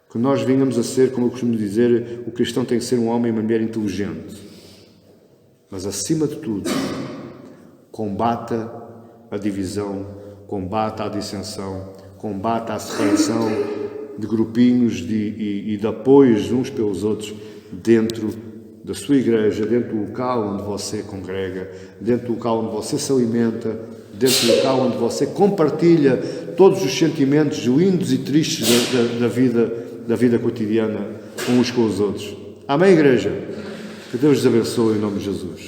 Que nós venhamos a ser, como eu costumo dizer, o cristão tem que ser um homem e uma mulher inteligente. Mas acima de tudo, combata a divisão, combata a dissensão, combata a separação de grupinhos e de apoios uns pelos outros dentro da sua igreja, dentro do local onde você congrega, dentro do local onde você se alimenta, dentro do local onde você compartilha todos os sentimentos lindos e tristes da vida cotidiana uns com os outros. Amém, igreja? Que Deus os abençoe em nome de Jesus.